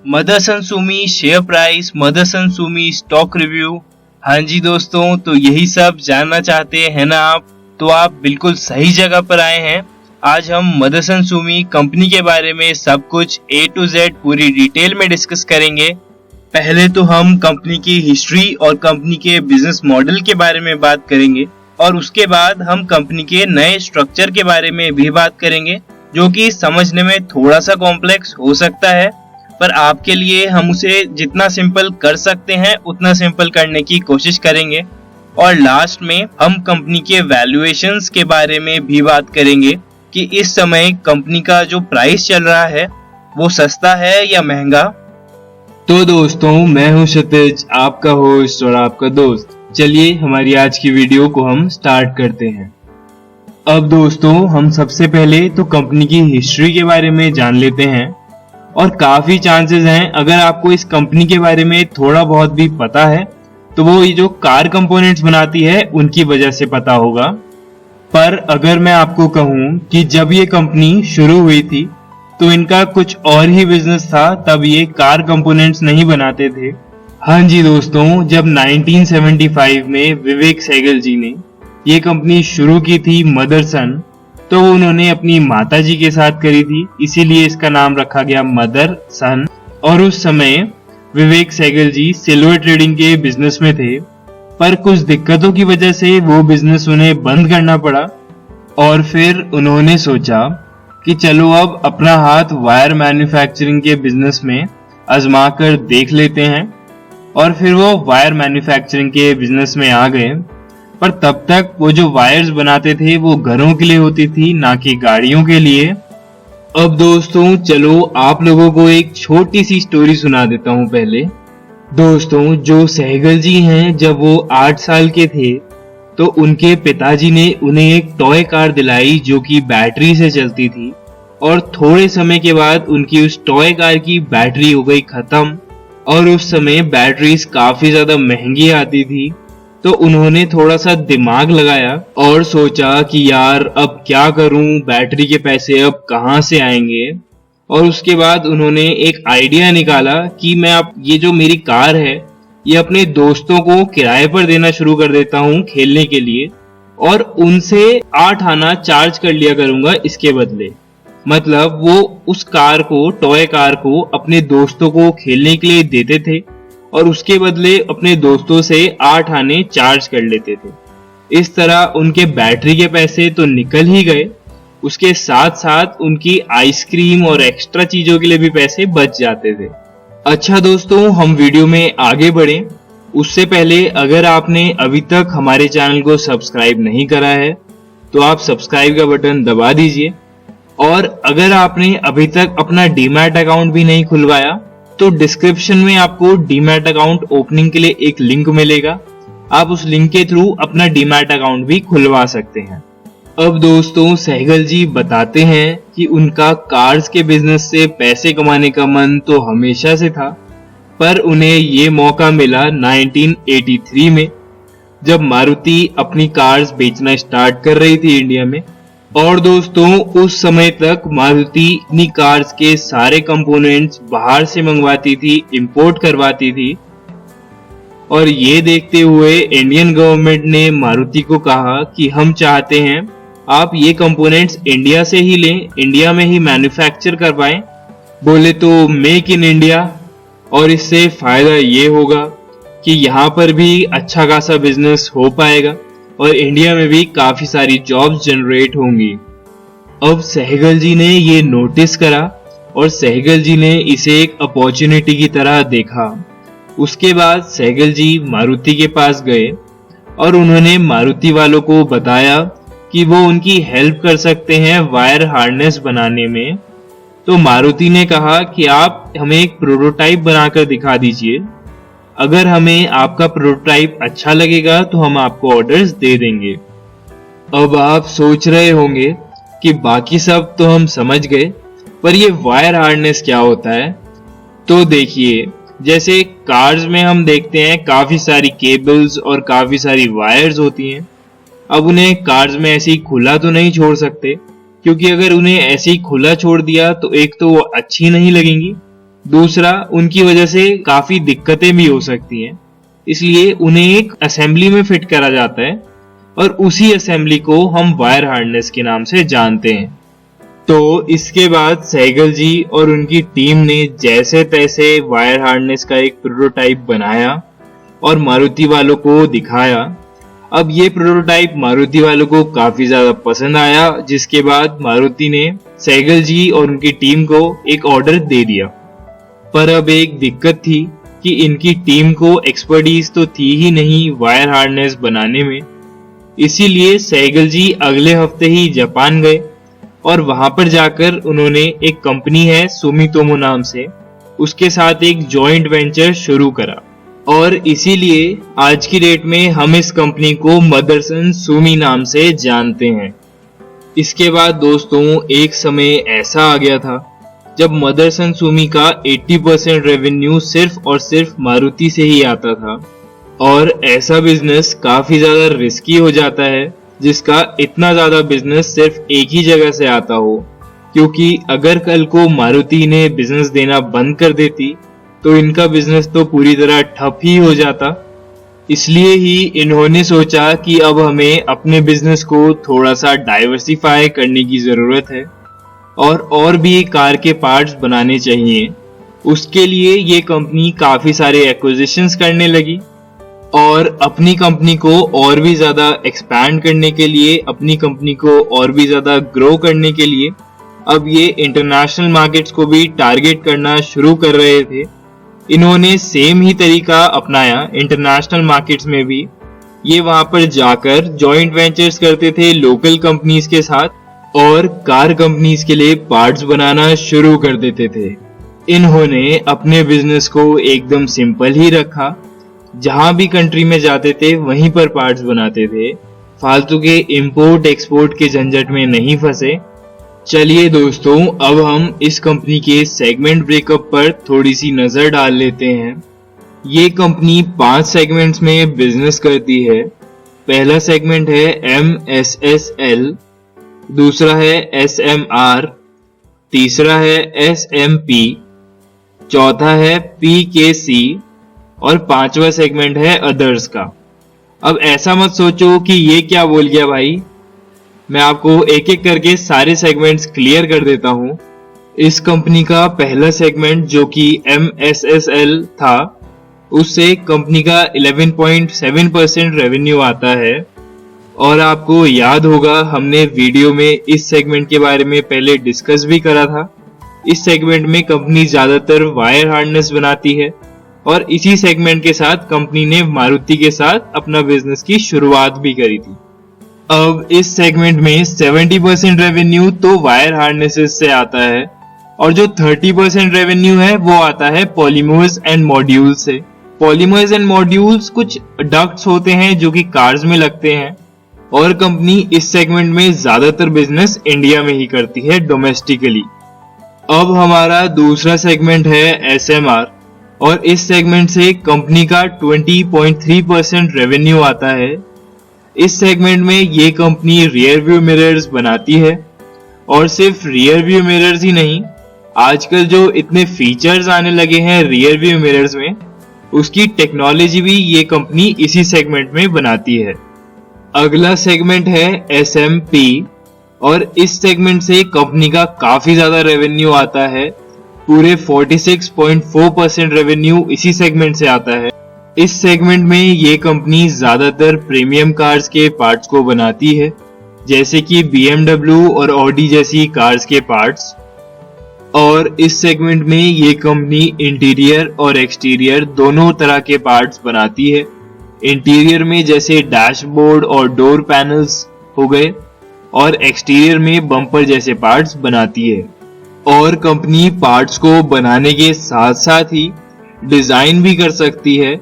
Motherson Sumi share price, Motherson Sumi stock review. हाँ जी दोस्तों, तो यही सब जानना चाहते हैं ना आप, तो आप बिल्कुल सही जगह पर आए हैं। आज हम मदरसन सुमी कंपनी के बारे में सब कुछ A to Z पूरी डिटेल में डिस्कस करेंगे। पहले तो हम कंपनी की हिस्ट्री और कंपनी के बिजनेस मॉडल के बारे में बात करेंगे और उसके बाद हम कंपनी के नए स्ट्रक्चर के बारे में भी बात करेंगे, जो कि समझने में थोड़ा सा कॉम्प्लेक्स हो सकता है, पर आपके लिए हम उसे जितना सिंपल कर सकते हैं उतना सिंपल करने की कोशिश करेंगे। और लास्ट में हम कंपनी के वैल्यूएशंस के बारे में भी बात करेंगे कि इस समय कंपनी का जो प्राइस चल रहा है वो सस्ता है या महंगा। तो दोस्तों, मैं हूं क्षितिज, आपका होस्ट और आपका दोस्त। चलिए हमारी आज की वीडियो को हम स्टार्ट करते हैं। अब दोस्तों, हम सबसे पहले तो कंपनी की हिस्ट्री के बारे में जान लेते हैं। और काफी चांसेस हैं, अगर आपको इस कंपनी के बारे में थोड़ा बहुत भी पता है तो वो ये जो कार कंपोनेंट्स बनाती है उनकी वजह से पता होगा। पर अगर मैं आपको कहूं कि जब ये कंपनी शुरू हुई थी तो इनका कुछ और ही बिजनेस था, तब ये कार कंपोनेंट्स नहीं बनाते थे। हाँ जी दोस्तों, जब 1975 में विवेक सहगल जी ने ये कंपनी शुरू की थी मदरसन, तो उन्होंने अपनी माताजी के साथ करी थी, इसीलिए इसका नाम रखा गया मदरसन। और उस समय विवेक सहगल जी सिल्वर ट्रेडिंग के बिजनेस में थे, पर कुछ दिक्कतों की वजह से वो बिजनेस उन्हें बंद करना पड़ा। और फिर उन्होंने सोचा कि चलो अब अपना हाथ वायर मैन्युफैक्चरिंग के बिजनेस में आजमा कर देख लेते हैं। और फिर वो वायर मैन्युफैक्चरिंग के बिजनेस में आ गए। पर तब तक वो जो वायर्स बनाते थे वो घरों के लिए होती थी, ना कि गाड़ियों के लिए। अब दोस्तों चलो आप लोगों को एक छोटी सी स्टोरी सुना देता हूँ। पहले दोस्तों, जो सहगल जी हैं, जब वो 8 साल के थे तो उनके पिताजी ने उन्हें एक टॉय कार दिलाई जो कि बैटरी से चलती थी। और थोड़े समय के बाद उनकी उस टॉय कार की बैटरी हो गई खत्म। और उस समय बैटरीज काफी ज्यादा महंगी आती थी, तो उन्होंने थोड़ा सा दिमाग लगाया और सोचा कि यार अब क्या करूं, बैटरी के पैसे अब कहां से आएंगे। और उसके बाद उन्होंने एक आइडिया निकाला कि मैं अब ये जो मेरी कार है ये अपने दोस्तों को किराए पर देना शुरू कर देता हूं खेलने के लिए, और उनसे 8 आना चार्ज कर लिया करूंगा इसके बदले। मतलब वो उस कार को, टॉय कार को अपने दोस्तों को खेलने के लिए देते थे और उसके बदले अपने दोस्तों से 8 आने चार्ज कर लेते थे। इस तरह उनके बैटरी के पैसे तो निकल ही गए, उसके साथ साथ उनकी आइसक्रीम और एक्स्ट्रा चीजों के लिए भी पैसे बच जाते थे। अच्छा दोस्तों, हम वीडियो में आगे बढ़ें उससे पहले अगर आपने अभी तक हमारे चैनल को सब्सक्राइब नहीं करा है तो आप सब्सक्राइब का बटन दबा दीजिए। और अगर आपने अभी तक अपना डीमैट अकाउंट भी नहीं खुलवाया तो डिस्क्रिप्शन में आपको डीमैट अकाउंट ओपनिंग के लिए एक लिंक मिलेगा, आप उस लिंक के थ्रू अपना डीमैट अकाउंट भी खुलवा सकते हैं। अब दोस्तों, सहगल जी बताते हैं कि उनका कार्स के बिजनेस से पैसे कमाने का मन तो हमेशा से था, पर उन्हें ये मौका मिला 1983 में, जब मारुति अपनी कार्स बेचना स्टार्ट कर रही थी इंडिया में। और दोस्तों, उस समय तक मारुति अपनी कार्स के सारे कंपोनेंट्स बाहर से मंगवाती थी, इंपोर्ट करवाती थी। और ये देखते हुए इंडियन गवर्नमेंट ने मारुति को कहा कि हम चाहते हैं आप ये कंपोनेंट्स इंडिया से ही लें, इंडिया में ही मैन्युफैक्चर करवाएं। बोले तो मेक इन इंडिया, और इससे फायदा ये होगा कि यहाँ पर भी अच्छा खासा बिजनेस हो पाएगा और इंडिया में भी काफी सारी जॉब्स जनरेट होंगी। अब सहगल जी ने ये नोटिस करा और सहगल जी ने इसे एक अपॉर्चुनिटी की तरह देखा। उसके बाद सहगल जी मारुति के पास गए और उन्होंने मारुति वालों को बताया कि वो उनकी हेल्प कर सकते हैं वायर हार्नेस बनाने में। तो मारुति ने कहा कि आप हमें एक प्रोटोटाइप बनाकर दिखा दीजिए, अगर हमें आपका प्रोटोटाइप अच्छा लगेगा तो हम आपको ऑर्डर्स दे देंगे। अब आप सोच रहे होंगे कि बाकी सब तो हम समझ गए, पर ये वायर हार्नेस क्या होता है। तो देखिए, जैसे कार्स में हम देखते हैं काफी सारी केबल्स और काफी सारी वायर्स होती हैं। अब उन्हें कार्स में ऐसे ही खुला तो नहीं छोड़ सकते, क्योंकि अगर उन्हें ऐसे ही खुला छोड़ दिया तो एक तो वो अच्छी नहीं लगेंगी दूसरा, उनकी वजह से काफी दिक्कतें भी हो सकती हैं, इसलिए उन्हें एक असेंबली में फिट करा जाता है और उसी असेंबली को हम वायर हार्नेस के नाम से जानते हैं। तो इसके बाद सहगल जी और उनकी टीम ने जैसे तैसे वायर हार्नेस का एक प्रोटोटाइप बनाया और मारुति वालों को दिखाया। अब ये प्रोटोटाइप मारुति वालों को काफी ज्यादा पसंद आया, जिसके बाद मारुति ने सहगल जी और उनकी टीम को एक ऑर्डर दे दिया। पर अब एक दिक्कत थी कि इनकी टीम को एक्सपर्टीज तो थी ही नहीं वायर हार्नेस बनाने में, इसीलिए सहगल जी अगले हफ्ते ही जापान गए और वहां पर जाकर उन्होंने एक कंपनी है सुमितोमो नाम से, उसके साथ एक जॉइंट वेंचर शुरू करा और इसीलिए आज की डेट में हम इस कंपनी को मदरसन सुमी नाम से जानते हैं। इसके बाद दोस्तों एक समय ऐसा आ गया था जब मदरसन सुमी का 80% रेवेन्यू सिर्फ और सिर्फ मारुति से ही आता था और ऐसा बिजनेस काफी ज्यादा रिस्की हो जाता है जिसका इतना ज्यादा बिजनेस सिर्फ एक ही जगह से आता हो, क्योंकि अगर कल को मारुति ने बिजनेस देना बंद कर देती तो इनका बिजनेस तो पूरी तरह ठप ही हो जाता। इसलिए ही इन्होंने सोचा कि अब हमें अपने बिजनेस को थोड़ा सा डाइवर्सिफाई करने की जरूरत है और भी कार के पार्ट्स बनाने चाहिए। उसके लिए ये कंपनी काफी सारे एक्विजिशंस करने लगी और अपनी कंपनी को और भी ज्यादा एक्सपैंड करने के लिए, अपनी कंपनी को और भी ज्यादा ग्रो करने के लिए अब ये इंटरनेशनल मार्केट्स को भी टारगेट करना शुरू कर रहे थे। इन्होंने सेम ही तरीका अपनाया इंटरनेशनल मार्केट्स में भी। ये वहां पर जाकर जॉइंट वेंचर्स करते थे लोकल कंपनीज के साथ और कार कंपनीज के लिए पार्ट्स बनाना शुरू कर देते थे। इन्होंने अपने बिजनेस को एकदम सिंपल ही रखा, जहां भी कंट्री में जाते थे वहीं पर पार्ट्स बनाते थे, फालतू के इंपोर्ट एक्सपोर्ट के झंझट में नहीं फंसे। चलिए दोस्तों, अब हम इस कंपनी के सेगमेंट ब्रेकअप पर थोड़ी सी नजर डाल लेते हैं। ये कंपनी 5 सेगमेंट्स में बिजनेस करती है। पहला सेगमेंट है MSSL, दूसरा है SMR, तीसरा है SMP, चौथा है PKC और 5वां सेगमेंट है अदर्स का। अब ऐसा मत सोचो कि ये क्या बोल गया भाई, मैं आपको एक एक करके सारे सेगमेंट्स क्लियर कर देता हूं। इस कंपनी का पहला सेगमेंट जो कि MSSL था, उससे कंपनी का 11.7% रेवेन्यू आता है और आपको याद होगा हमने वीडियो में इस सेगमेंट के बारे में पहले डिस्कस भी करा था। इस सेगमेंट में कंपनी ज्यादातर वायर हार्नेस बनाती है और इसी सेगमेंट के साथ कंपनी ने मारुति के साथ अपना बिजनेस की शुरुआत भी करी थी। अब इस सेगमेंट में 70% रेवेन्यू तो वायर हार्नेसेस से आता है और जो 30% रेवेन्यू है वो आता है पॉलीमर्स एंड मॉड्यूल्स से। पॉलीमर्स एंड मॉड्यूल्स कुछ डक्ट्स होते हैं जो कि कार्स में लगते हैं और कंपनी इस सेगमेंट में ज्यादातर बिजनेस इंडिया में ही करती है डोमेस्टिकली। अब हमारा दूसरा सेगमेंट है SMR और इस सेगमेंट से कंपनी का 20.3% रेवेन्यू आता है। इस सेगमेंट में ये कंपनी रियर व्यू मिरर्स बनाती है और सिर्फ रियर व्यू मिरर्स ही नहीं, आजकल जो इतने फीचर्स आने लगे हैं रियर व्यू मिरर्स में, उसकी टेक्नोलॉजी भी ये कंपनी इसी सेगमेंट में बनाती है। अगला सेगमेंट है SMP और इस सेगमेंट से कंपनी का काफी ज्यादा रेवेन्यू आता है। पूरे 46.4% रेवेन्यू इसी सेगमेंट से आता है। इस सेगमेंट में ये कंपनी ज्यादातर प्रीमियम कार्स के पार्ट्स को बनाती है, जैसे कि BMW और Audi जैसी कार्स के पार्ट्स। और इस सेगमेंट में ये कंपनी इंटीरियर और एक्सटीरियर दोनों तरह के पार्ट्स बनाती है। इंटीरियर में जैसे डैशबोर्ड और डोर पैनल्स हो गए और एक्सटीरियर में बम्पर जैसे पार्ट्स बनाती है। और कंपनी पार्ट्स को बनाने के साथ साथ ही डिजाइन भी कर सकती है,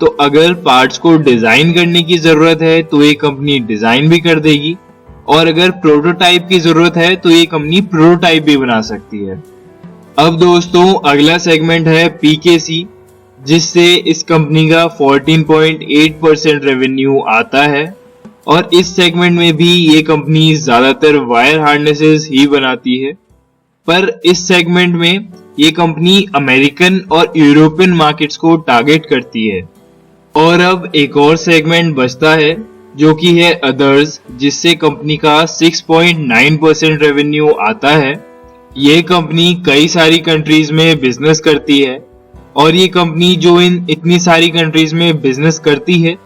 तो अगर पार्ट्स को डिजाइन करने की जरूरत है तो ये कंपनी डिजाइन भी कर देगी और अगर प्रोटोटाइप की जरूरत है तो ये कंपनी प्रोटोटाइप भी बना सकती है। अब दोस्तों अगला सेगमेंट है PKC, जिससे इस कंपनी का 14.8% रेवेन्यू आता है और इस सेगमेंट में भी ये कंपनी ज्यादातर वायर हार्नेसेस ही बनाती है। पर इस सेगमेंट में ये कंपनी अमेरिकन और यूरोपियन मार्केट्स को टारगेट करती है। और अब एक और सेगमेंट बचता है जो कि है अदर्स, जिससे कंपनी का 6.9% रेवेन्यू आता है। ये कंपनी कई सारी कंट्रीज में बिजनेस करती है और ये कंपनी जो इतनी सारी कंट्रीज में बिजनेस करती है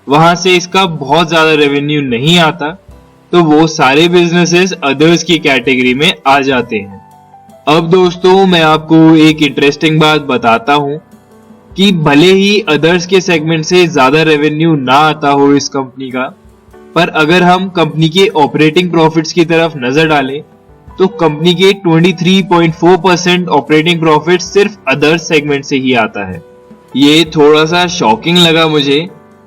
वहां से इसका बहुत ज्यादा रेवेन्यू नहीं आता, तो वो सारे बिजनेसेस अदर्स की कैटेगरी में आ जाते हैं। अब दोस्तों मैं आपको एक इंटरेस्टिंग बात बताता हूं कि भले ही अदर्स के सेगमेंट से ज्यादा रेवेन्यू ना आता हो इस कंपनी का, पर अगर हम कंपनी के ऑपरेटिंग प्रॉफिट्स की तरफ नजर डालें तो कंपनी के 23.4% ऑपरेटिंग प्रॉफिट सिर्फ अदर्स सेगमेंट से ही आता है। ये थोड़ा सा शॉकिंग लगा मुझे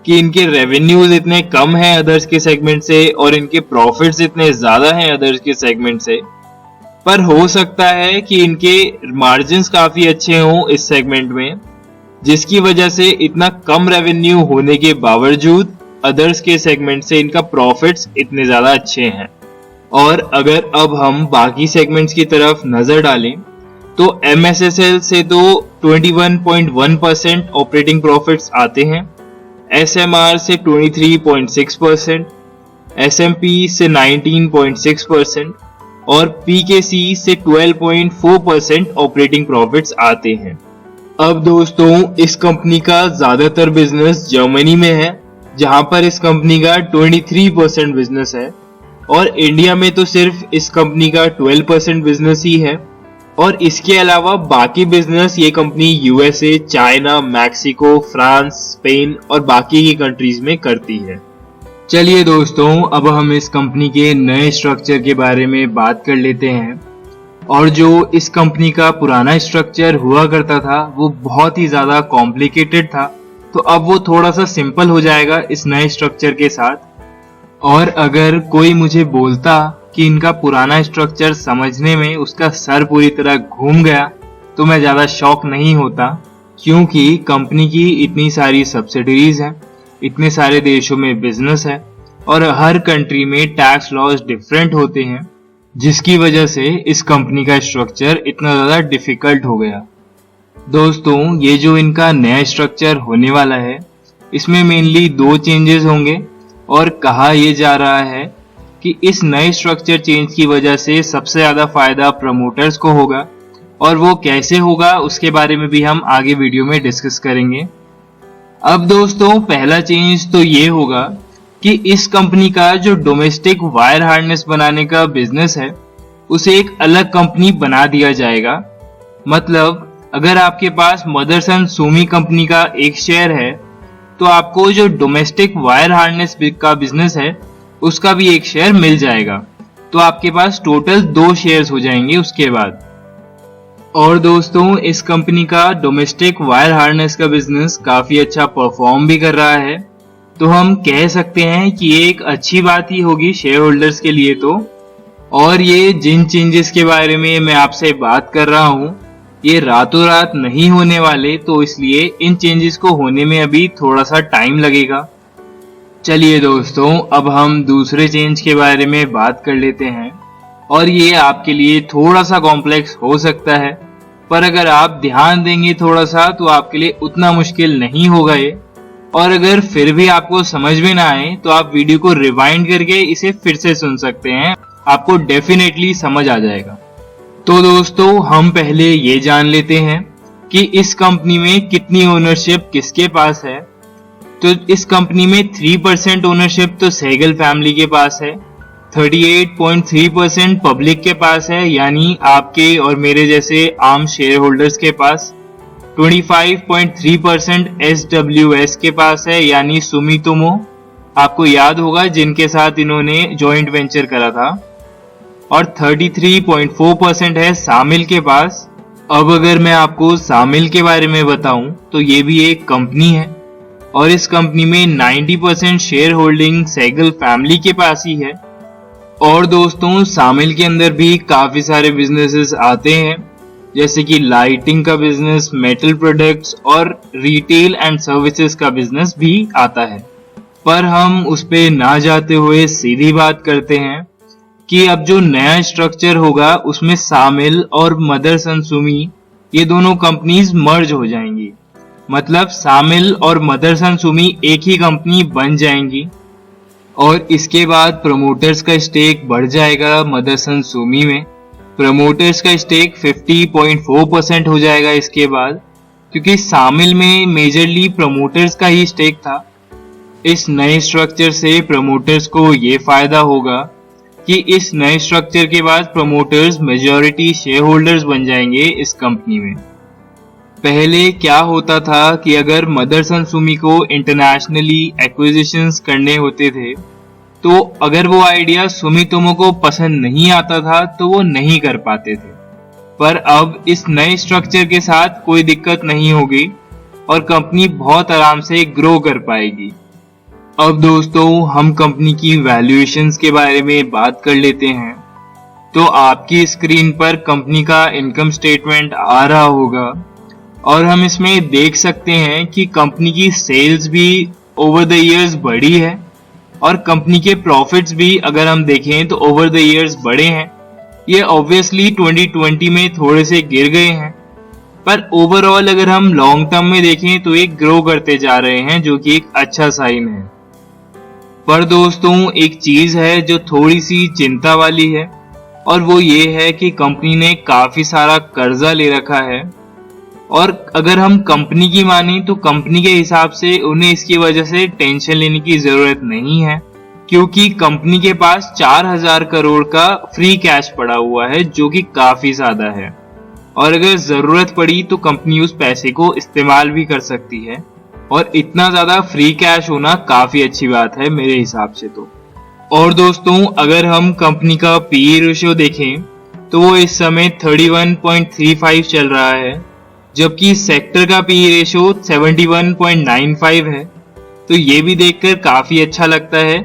कि इनके रेवेन्यूज इतने कम हैं अदर्स के सेगमेंट से और इनके प्रॉफिट्स इतने ज्यादा हैं अदर्स के सेगमेंट से। पर हो सकता है कि इनके मार्जिन्स काफी अच्छे हों इस सेगमेंट में, जिसकी वजह से इतना कम रेवेन्यू होने के बावजूद अदर्स के सेगमेंट से इनका प्रॉफिट्स इतने ज्यादा अच्छे हैं। और अगर अब हम बाकी सेगमेंट्स की तरफ नजर डालें तो MSSL से तो 21.1% ऑपरेटिंग प्रॉफिट्स आते हैं, SMR से 23.6%, SMP से 19.6% और PKC से 12.4% ऑपरेटिंग प्रॉफिट्स आते हैं। अब दोस्तों इस कंपनी का ज्यादातर बिजनेस जर्मनी में है, जहां पर इस कंपनी का 23% बिजनेस है, और इंडिया में तो सिर्फ इस कंपनी का 12% बिजनेस ही है। और इसके अलावा बाकी बिजनेस ये company USA, China, Mexico, France, Spain और बाकी की कंट्रीज में करती है। चलिए दोस्तों अब हम इस कंपनी के नए स्ट्रक्चर के बारे में बात कर लेते हैं। और जो इस कंपनी का पुराना स्ट्रक्चर हुआ करता था वो बहुत ही ज्यादा कॉम्प्लिकेटेड था, तो अब वो थोड़ा सा सिंपल हो जाएगा इस नए स्ट्रक्चर के साथ। और अगर कोई मुझे बोलता कि इनका पुराना स्ट्रक्चर समझने में उसका सर पूरी तरह घूम गया तो मैं ज्यादा शॉक नहीं होता, क्योंकि कंपनी की इतनी सारी सब्सिडरीज हैं, इतने सारे देशों में बिजनेस है और हर कंट्री में टैक्स लॉज डिफरेंट होते हैं, जिसकी वजह से इस कंपनी का स्ट्रक्चर इतना ज्यादा डिफिकल्ट हो गया। दोस्तों ये जो इनका नया स्ट्रक्चर होने वाला है इसमें मेनली 2 चेंजेस होंगे और कहा यह जा रहा है कि इस नए स्ट्रक्चर चेंज की वजह से सबसे ज्यादा फायदा प्रमोटर्स को होगा, और वो कैसे होगा उसके बारे में भी हम आगे वीडियो में डिस्कस करेंगे। अब दोस्तों पहला चेंज तो ये होगा कि इस कंपनी का जो डोमेस्टिक वायर हार्नेस बनाने का बिजनेस है उसे एक अलग कंपनी बना दिया जाएगा। मतलब अगर आपके पास मदरसन सुमी कंपनी का एक शेयर है तो आपको जो डोमेस्टिक वायर हार्नेस का बिजनेस है उसका भी एक शेयर मिल जाएगा, तो आपके पास टोटल 2 शेयर्स हो जाएंगे उसके बाद। और दोस्तों इस कंपनी का डोमेस्टिक वायर हार्नेस का बिजनेस काफी अच्छा परफॉर्म भी कर रहा है, तो हम कह सकते हैं कि ये एक अच्छी बात ही होगी शेयर होल्डर्स के लिए तो। और ये जिन चेंजेस के बारे में मैं आपसे बात कर रहा हूँ ये रातों रात नहीं होने वाले, तो इसलिए इन चेंजेस को होने में अभी थोड़ा सा टाइम लगेगा। चलिए दोस्तों अब हम दूसरे चेंज के बारे में बात कर लेते हैं, और ये आपके लिए थोड़ा सा कॉम्प्लेक्स हो सकता है, पर अगर आप ध्यान देंगे थोड़ा सा तो आपके लिए उतना मुश्किल नहीं होगा ये। और अगर फिर भी आपको समझ में ना आए तो आप वीडियो को रिवाइंड करके इसे फिर से सुन सकते हैं, आपको डेफिनेटली समझ आ जाएगा। तो दोस्तों हम पहले ये जान लेते हैं कि इस कंपनी में कितनी ओनरशिप किसके पास है। तो इस कंपनी में 3% ओनरशिप तो सहगल फैमिली के पास है, 38.3% पब्लिक के पास है यानी आपके और मेरे जैसे आम शेयर होल्डर्स के पास, 25.3% SWS के पास है यानी सुमितोमो, आपको याद होगा जिनके साथ इन्होंने जॉइंट वेंचर करा था, और 33.4% है सामिल के पास। अब अगर मैं आपको सामिल के बारे में बताऊं तो ये भी एक कंपनी है और इस कंपनी में 90% शेयर होल्डिंग सहगल फैमिली के पास ही है। और दोस्तों सामिल के अंदर भी काफी सारे बिजनेसेस आते हैं, जैसे कि लाइटिंग का बिजनेस, मेटल प्रोडक्ट्स और रिटेल एंड सर्विसेज का बिजनेस भी आता है। पर हम उस पे ना जाते हुए सीधी बात करते हैं कि अब जो नया स्ट्रक्चर होगा उसमें सामिल और मदरसन सुमी ये दोनों कंपनीज मर्ज हो जाएंगी। मतलब सामिल और मदरसन सुमी एक ही कंपनी बन जाएंगी और इसके बाद प्रमोटर्स का स्टेक बढ़ जाएगा मदरसन सुमी में। प्रमोटर्स का स्टेक 50.4% हो जाएगा इसके बाद, क्योंकि सामिल में मेजरली प्रमोटर्स का ही स्टेक था। इस नए स्ट्रक्चर से प्रमोटर्स को ये फायदा होगा कि इस नए स्ट्रक्चर के बाद प्रमोटर्स मेजॉरिटी शेयर होल्डर्स बन जाएंगे इस कंपनी में। पहले क्या होता था कि अगर मदरसन सुमी को इंटरनेशनली एक्विजिशंस करने होते थे तो अगर वो आइडिया सुमितोमो को पसंद नहीं आता था तो वो नहीं कर पाते थे, पर अब इस नए स्ट्रक्चर के साथ कोई दिक्कत नहीं होगी और कंपनी बहुत आराम से ग्रो कर पाएगी। अब दोस्तों हम कंपनी की वैल्यूएशंस के बारे में बात कर लेते हैं। तो आपकी स्क्रीन पर कंपनी का इनकम स्टेटमेंट आ रहा होगा और हम इसमें देख सकते हैं कि कंपनी की सेल्स भी ओवर द इयर्स बढ़ी है और कंपनी के प्रॉफिट्स भी अगर हम देखें तो ओवर द इयर्स बढ़े हैं। ये ऑब्वियसली 2020 में थोड़े से गिर गए हैं, पर ओवरऑल अगर हम लॉन्ग टर्म में देखें तो ये ग्रो करते जा रहे हैं, जो कि एक अच्छा साइन है। पर दोस्तों एक चीज है जो थोड़ी सी चिंता वाली है और वो ये है कि कंपनी ने काफी सारा कर्जा ले रखा है और अगर हम कंपनी की माने तो कंपनी के हिसाब से उन्हें इसकी वजह से टेंशन लेने की जरूरत नहीं है, क्योंकि कंपनी के पास 4000 करोड़ का फ्री कैश पड़ा हुआ है, जो कि काफी ज्यादा है और अगर जरूरत पड़ी तो कंपनी उस पैसे को इस्तेमाल भी कर सकती है और इतना ज्यादा फ्री कैश होना काफी अच्छी बात है मेरे हिसाब से तो। और दोस्तों अगर हम कंपनी का पीई रेशियो देखें तो वो इस समय 31.35 चल रहा है, जबकि सेक्टर का पीई रेशियो 71.95 है। तो ये भी देखकर काफी अच्छा लगता है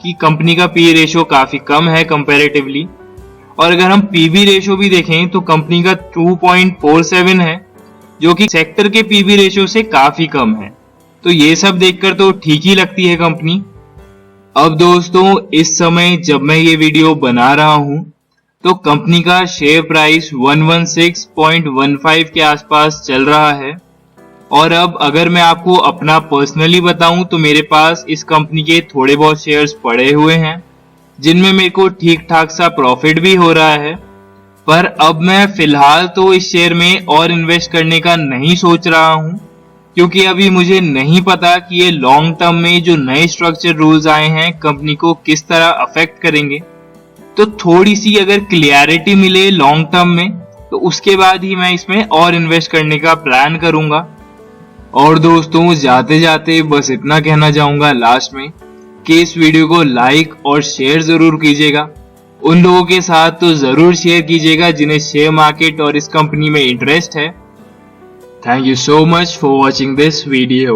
कि कंपनी का पीई रेशियो काफी कम है कंपैरेटिवली। और अगर हम पीबी रेशियो भी देखें तो कंपनी का 2.47 है, जो कि सेक्टर के पीबी रेशियो से काफी कम है। तो ये सब देखकर तो ठीक ही लगती है कंपनी। अब दोस्तों इस समय जब मैं ये वीडियो बना रहा हूं तो कंपनी का शेयर प्राइस 116.15 के आसपास चल रहा है और अब अगर मैं आपको अपना पर्सनली बताऊं तो मेरे पास इस कंपनी के थोड़े बहुत शेयर्स पड़े हुए हैं जिनमें मेरे को ठीक ठाक सा प्रॉफिट भी हो रहा है। पर अब मैं फिलहाल तो इस शेयर में और इन्वेस्ट करने का नहीं सोच रहा हूं, क्योंकि अभी मुझे नहीं पता कि ये लॉन्ग टर्म में जो नए स्ट्रक्चर रूल्स आए हैं कंपनी को किस तरह अफेक्ट करेंगे। तो थोड़ी सी अगर क्लियरिटी मिले लॉन्ग टर्म में तो उसके बाद ही मैं इसमें और इन्वेस्ट करने का प्लान करूंगा। और दोस्तों जाते जाते बस इतना कहना चाहूंगा लास्ट में कि इस वीडियो को लाइक और शेयर जरूर कीजिएगा। उन लोगों के साथ तो जरूर शेयर कीजिएगा जिन्हें शेयर मार्केट और इस कंपनी में इंटरेस्ट है। Thank you so much for watching this video.